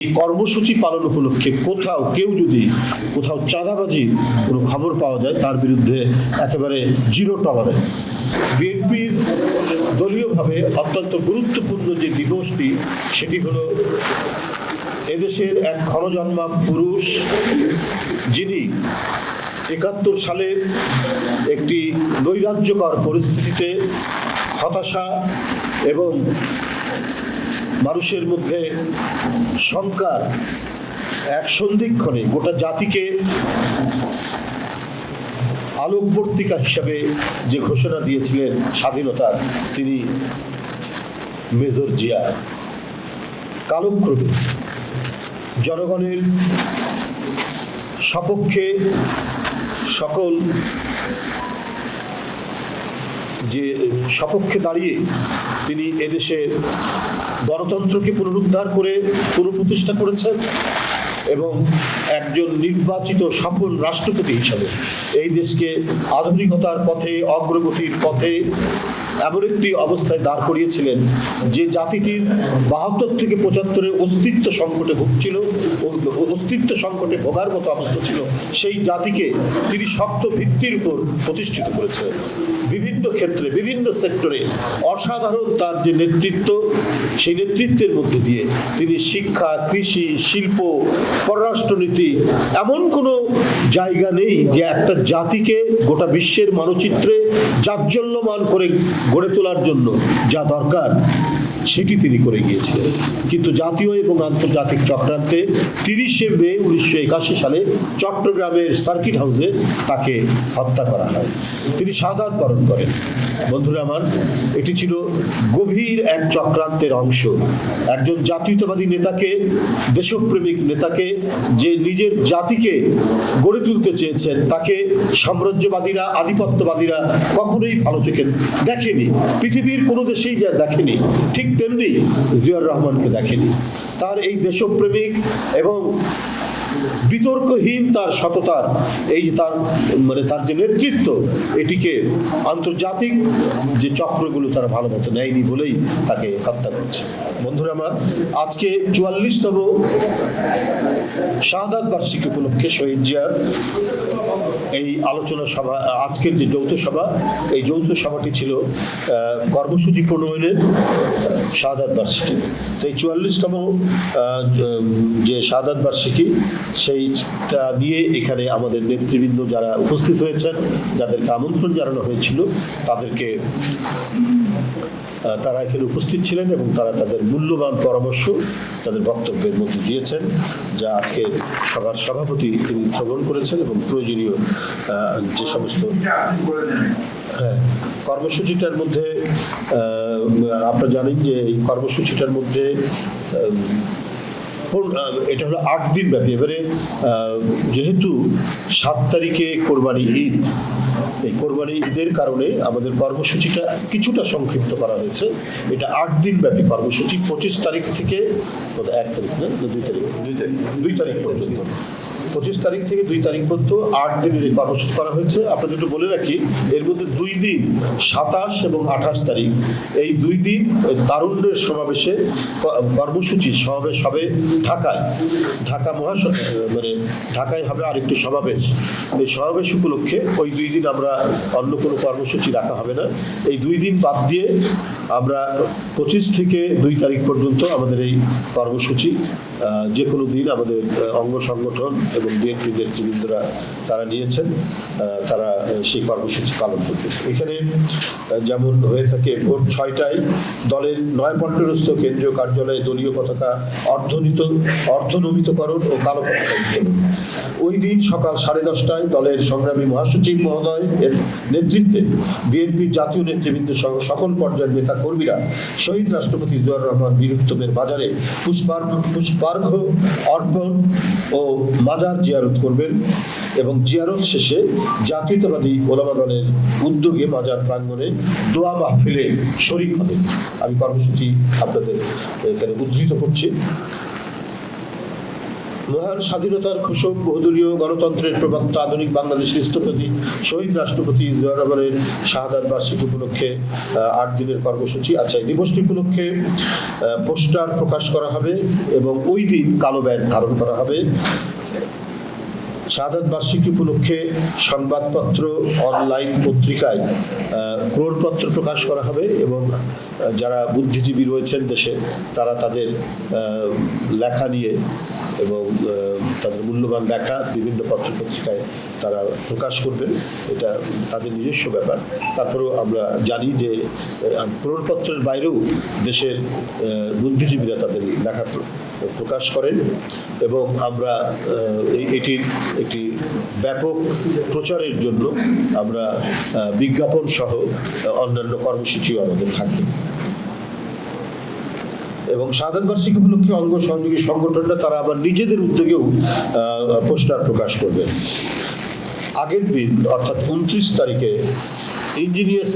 এই কর্মসূচি পালন উপলক্ষে কেউ যদি কোথাও চাঁদাবাজি কোনো খবর পাওয়া যায় তার বিরুদ্ধে একেবারে জিরো টলারেন্স। বিএনপির দলীয়ভাবে অত্যন্ত গুরুত্বপূর্ণ যে দিবসটি সেটি হলো এদেশের এক ক্ষণজন্মা পুরুষ, যিনি ৭১ সালের একটি নৈরাজ্যকর পরিস্থিতিতে হতাশা এবং মানুষের মধ্যে শঙ্কার এক সন্ধিক্ষণে গোটা জাতিকে আলোকবর্তিকা হিসাবে যে ঘোষণা দিয়েছিলেন স্বাধীনতার, তিনি মেজর জিয়া। কালক্রমে জনগণের সপক্ষে সপক্ষে দাঁড়িয়ে তিনি এদেশে গণতন্ত্রকে পুনরুদ্ধার করে পুনঃপ্রতিষ্ঠা করেছেন এবং একজন নির্বাচিত সফল রাষ্ট্রপতি হিসাবে এই দেশকে আধুনিকতার পথে, অগ্রগতির পথে এমন একটি অবস্থায় দাঁড় করিয়েছিলেন যে জাতিটির ৭২ থেকে ৭৫-এর অস্তিত্ব সংকটে ভুগছিল, অস্তিত্ব সংকটে ভোগার মতো অবস্থা ছিল। সেই জাতিকে তিনি শক্ত ভিত্তির উপর প্রতিষ্ঠিত করেছিলেন। বিভিন্ন ক্ষেত্রে, বিভিন্ন সেক্টরে অসাধারণ তার যে নেতৃত্ব, সেই নেতৃত্বের মধ্যে দিয়ে তিনি শিক্ষা, কৃষি, শিল্প, পররাষ্ট্রনীতি, এমন কোনো জায়গা নেই যে একটা জাতিকে গোটা বিশ্বের মানচিত্রে জাজ্বল্যমান করে গড়ে তোলার জন্য যা দরকার সেটি তিনি করে গিয়েছিলেন। কিন্তু জাতীয় এবং আন্তর্জাতিক চক্রান্তে ৩০শে মে ১৯৮১ সালে চট্টগ্রামের সার্কিট হাউসে তাকে হত্যা করা হয়। তিনি শাহাদাত বরণ করেন। বন্ধুরা আমার, এটি ছিল গভীর এক চক্রান্তের অংশ। একজন জাতীয়তাবাদী নেতাকে, দেশপ্রেমিক নেতাকে, যে নিজের জাতিকে গড়ে তুলতে চেয়েছেন, তাকে সাম্রাজ্যবাদীরা, আধিপত্যবাদীরা কখনোই ভালো চোখে দেখেনি। পৃথিবীর কোনো দেশেই যা দেখেনি, ঠিক তেমনি জিয়াউর রহমানকে দেখেনি। তার এই দেশপ্রেমিক এবং বিতর্কহীন তার সততার, এই যে তার যে নেতৃত্ব, এটিকে আন্তর্জাতিক যে চক্রগুলো তারা ভালো মতো নেয়নি বলেই তাকে হত্যা করছে। বন্ধুরা আমার, আজকে ৪৪তম শাহাদাত বার্ষিকী উপলক্ষে শহীদ জিয়ার এই আলোচনা সভা, আজকের যে যৌথ সভা, এই যৌথ সভাটি ছিল কর্মসূচি প্রণয়নের শাহাদাত বার্ষিকী। এই ৪৪তম যে শাহাদাত বার্ষিকী, সেইটা নিয়ে এখানে আমাদের নেতৃবৃন্দ যারা উপস্থিত হয়েছেন, যাদেরকে আমন্ত্রণ জানানো হয়েছিল, তারা এখানে উপস্থিত ছিলেন এবং তারা তাদের মূল্যবান পরামর্শ তাদের বক্তব্যের মধ্যে দিয়েছেন, যা আজকে সভার সভাপতি তিনি শ্রবণ করেছেন এবং প্রয়োজনীয় যে সমস্ত কর্মসূচিটার মধ্যে আপনারা জানেন যে এই কর্মসূচিটার মধ্যে এটা হলো ৮ দিন ব্যাপী। এবারে যেহেতু ৭ তারিখে কোরবানি ঈদ, এই কোরবানি ঈদের কারণে আমাদের কর্মসূচিটা কিছুটা সংক্ষিপ্ত করা হয়েছে। এটা ৮ দিন ব্যাপী কর্মসূচি, ২৫ তারিখ থেকে ১ তারিখ না ২ তারিখ পর্যন্ত, ২৫ তারিখ থেকে ২ তারিখ পর্যন্ত ৮ দিনের এই কর্মসূচি করা হয়েছে। আপনাদের একটু বলে রাখি, এর মধ্যে 2 দিন ২৭ এবং ২৮ তারিখ, এই 2 দিন তারুণ্যের সমাবেশে কর্মসূচি সমাবেশ হবে ঢাকা ঢাকায় হবে আরেকটি সমাবেশ। এই সমাবেশ উপলক্ষে ওই 2 দিন আমরা অন্য কোনো কর্মসূচি রাখা হবে না। এই 2 দিন বাদ দিয়ে আমরা 25 থেকে 2 তারিখ পর্যন্ত আমাদের এই কর্মসূচি, যে কোনো দিন আমাদের অঙ্গ সংগঠন এবং বিএনপি নেতৃবৃন্দরা তারা নিয়েছেন, তারা সেই কর্মসূচি পালন করবে। এখানে যেমন হয়ে থাকে, ভোর 6টায় দলের নয়াপল্টনস্থ কেন্দ্রীয় কার্যালয়ে দলীয় পতাকা অর্ধনমিতকরণ ও কালো পতাকা উত্তোলন। ওই দিন সকাল 10:30টায় দলের সংগ্রামী মহাসচিব মহোদয় এর নেতৃত্বে বিএনপির জাতীয় নেতৃবৃন্দ সহ সকল পর্যায়ের নেতা কর্মীরা শহীদ রাষ্ট্রপতি জিয়াউর রহমান বীর উত্তমের বাজারে পুষ্পার্ঘ্য অর্পণ ও মাজার জিয়ারত করবেন এবং জিয়ারত শেষে জাতীয়তাবাদী ওলামা দলের উদ্যোগে মাজার প্রাঙ্গণে দোয়া মাহফিলে শরীক হবেন। আমি কর্মসূচি আপনাদের এখানে উদ্ধৃত করছি। মহান স্বাধীনতার ঘোষক, বহুদলীয় গণতন্ত্রের প্রবক্তা, আধুনিক বাংলাদেশের স্থপতি শহীদ রাষ্ট্রপতি জিয়া রহমানের শাহাদাত বার্ষিকী উপলক্ষে 8 দিনের কর্মসূচি। আচ্ছা, এই দিবসটি উপলক্ষে পোস্টার প্রকাশ করা হবে এবং ওই দিন কালো ব্যাজ ধারণ করা হবে। শাহাদাত বার্ষিকী উপলক্ষে সংবাদপত্র, অনলাইন পত্রিকায় ক্রোড়পত্র প্রকাশ করা হবে এবং যারা বুদ্ধিজীবী রয়েছেন দেশে তারা তাদের লেখা নিয়ে এবং তাদের মূল্যবান লেখা বিভিন্ন পত্রপত্রিকায় তারা প্রকাশ করবেন। এটা তাদের নিজস্ব ব্যাপার। তারপরেও আমরা জানি যে ক্রোড়পত্রের বাইরেও দেশের বুদ্ধিজীবীরা তাদের লেখা প্রকাশ করেন এবং আমরা এটির একটি ব্যাপক প্রচারের জন্য আমরা বিজ্ঞাপন সহ অন্যান্য কর্মসূচিও আমাদের থাকবে। এবং শাহাদাত বার্ষিকী উপলক্ষে অঙ্গ সহযোগী সংগঠনটা তারা আবার নিজেদের উদ্যোগেও পোস্টার প্রকাশ করবেন। আগের দিন অর্থাৎ 29 তারিখে ইঞ্জিনিয়ার্স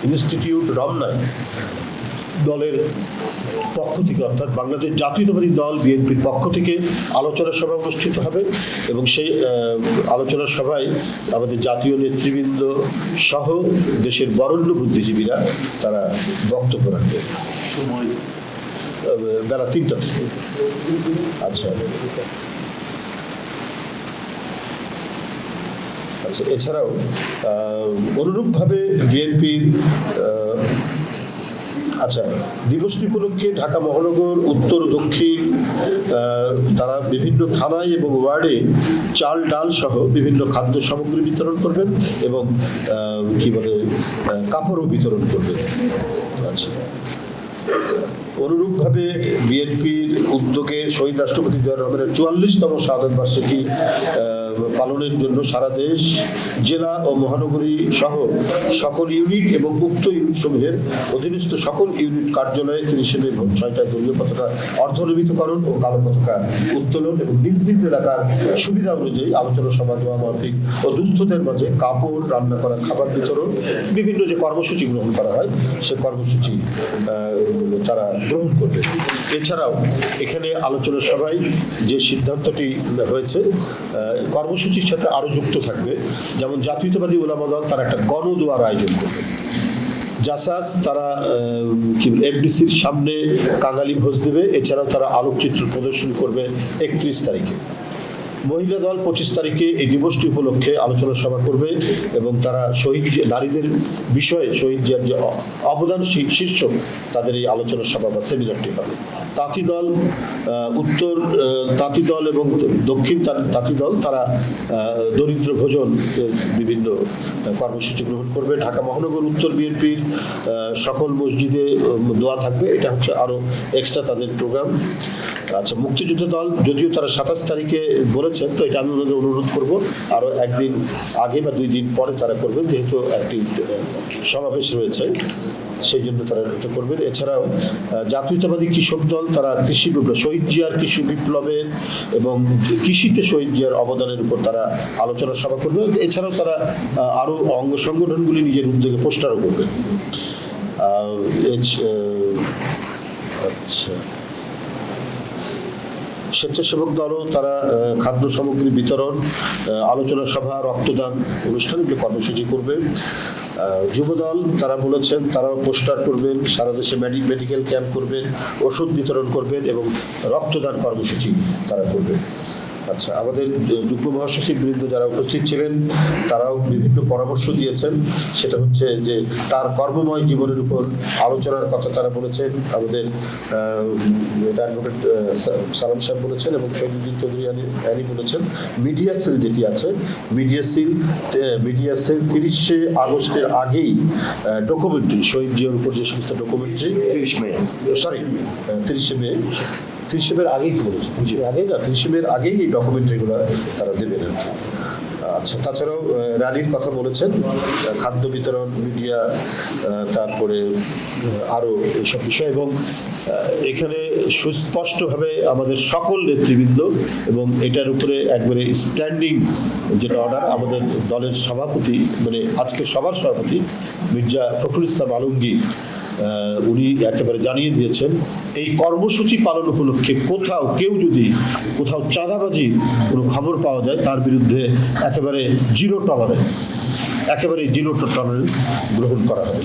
ইনস্টিটিউট রমনায় দলের পক্ষ থেকে অর্থাৎ বাংলাদেশ জাতীয়তাবাদী দল বিএনপির পক্ষ থেকে আলোচনা সভা অনুষ্ঠিত হবে এবং সেই আলোচনা সভায় আমাদের জাতীয় নেতৃবৃন্দ সহ দেশের বরেণ্য বুদ্ধিজীবীরা তারা বক্তব্য রাখবে। সময় বেলা 3টা থেকে। আচ্ছা, এছাড়াও অনুরূপভাবে বিএনপির দিবসটি উপলক্ষে ঢাকা মহানগর উত্তর দক্ষিণ তারা বিভিন্ন থানায় এবং ওয়ার্ডে চাল ডাল সহ বিভিন্ন খাদ্য সামগ্রী বিতরণ করবেন এবং কাপড়ও বিতরণ করবেন। আচ্ছা, অনুরূপভাবে বিএনপির উদ্যোগে শহীদ রাষ্ট্রপতি জিয়া রহমানের 44তম শাহাদাত বার্ষিকী পালনের জন্য সারা দেশ, জেলা ও মহানগরী সহ সকল ইউনিট এবং উক্ত ইউনিট সমূহের অধীনস্থ সকল ইউনিট কার্যালয়ে 30 মে ভোর 6টায় দলীয় পতাকা অর্ধনমিতকরণ ও কালো পতাকা উত্তোলন এবং নিজ নিজ এলাকার সুবিধা অনুযায়ী আলোচনা সভা, দোয়া মাহফিল ও দুস্থদের মাঝে কাপড়, রান্না করা খাবার বিতরণ, বিভিন্ন যে কর্মসূচি গ্রহণ করা হয় সে কর্মসূচি তারা গ্রহণ করবে। এছাড়াও এখানে আলোচনা সভায় যে সিদ্ধান্তটি হয়েছে কর্মসূচির সাথে আরো যুক্ত থাকবে, যেমন জাতীয়তাবাদী উলামা দল তারা একটা গণদোয়ার আয়োজন করবে। জাসাস তারা এফডিসির সামনে কাঙালি ভোজ দেবে। এছাড়াও তারা আলোকচিত্র প্রদর্শনী করবে 31 তারিখে। মহিলা দল 25 তারিখে এই দিবসটি উপলক্ষে আলোচনা সভা করবে এবং তারা শহীদ নারীদের বিষয়ে শহীদ জিয়ার যে অবদান শীর্ষক তাদের এই আলোচনা সভা বা সেমিনারটি হবে। তাঁতি দল, উত্তর তাঁতি দল এবং দক্ষিণ তাঁতি দল তারা দরিদ্র ভোজন বিভিন্ন কর্মসূচি গ্রহণ করবে। ঢাকা মহানগর উত্তর বিএনপির সকল মসজিদে দোয়া থাকবে। এটা হচ্ছে আরো এক্সট্রা তাদের প্রোগ্রাম। আচ্ছা, মুক্তিযুদ্ধ দল যদিও তারা 27 তারিখে বলেছেন, তো এটা আমি ওনাদের অনুরোধ করব আরো একদিন আগে বা 2 দিন পরে তারা করবেন, যেহেতু একটি সমাবেশ রয়েছে সেই জন্য তারা এটা করবেন। এছাড়াও জাতীয়তাবাদী কৃষক দল তারা কৃষি বিপ্লব, শহীদ জিয়ার কৃষি বিপ্লবের এবং কৃষিতে শহীদ জিয়ার অবদানের উপর তারা আলোচনা সভা করবে। এছাড়াও তারা আরো অঙ্গ সংগঠনগুলি নিজের উদ্যোগে পোস্টারও করবেন। আচ্ছা, স্বেচ্ছাসেবক দলও তারা খাদ্য সামগ্রী বিতরণ, আলোচনা সভা, রক্তদান অনুষ্ঠান এগুলো কর্মসূচি করবে। যুবদল তারা বলেছেন তারাও পোস্টার করবেন, সারা দেশে মেডিকেল ক্যাম্প করবেন, ওষুধ বিতরণ করবেন এবং রক্তদান কর্মসূচি তারা করবেন। আচ্ছা, আমাদের যুগ্ম মহাসচিব বৃন্দ যারা উপস্থিত ছিলেন তারাও বিভিন্ন পরামর্শ দিয়েছেন। সেটা হচ্ছে যে তার কর্মময় জীবনের উপর আলোচনার কথা তারা বলেছেন। আমাদের অ্যাডভোকেট সালাম সাহেব বলেছেন এবং শহীদুদ্দিন চৌধুরী আলী বলেছেন মিডিয়া সেল যেটি আছে, মিডিয়া সেল 30শে আগস্টের আগেই ডকুমেন্টারি শহীদ জিয়ার উপর যে সমস্ত ডকুমেন্টারি 30শে মে 30শে মের আগেই বলেছে, 30শে মের আগেই এই ডকুমেন্টারিগুলো তারা দেবেন আর কি। আচ্ছা, তাছাড়াও র্যালির কথা বলেছেন, খাদ্য বিতরণ, মিডিয়া, তারপরে আরো এইসব বিষয় এবং এখানে সুস্পষ্টভাবে আমাদের সকল নেতৃবৃন্দ এবং এটার উপরে একবারে স্ট্যান্ডিং যেটা অর্ডার আমাদের দলের সভাপতি, মানে আজকে সবার সভাপতি মির্জা ফখরুল ইসলাম আলমগীর উনি একেবারে জানিয়ে দিয়েছেন এই কর্মসূচি পালন উপলক্ষে কেউ যদি কোথাও চাঁদাবাজি কোনো খবর পাওয়া যায় তার বিরুদ্ধে একেবারে জিরো টলারেন্স গ্রহণ করা হবে।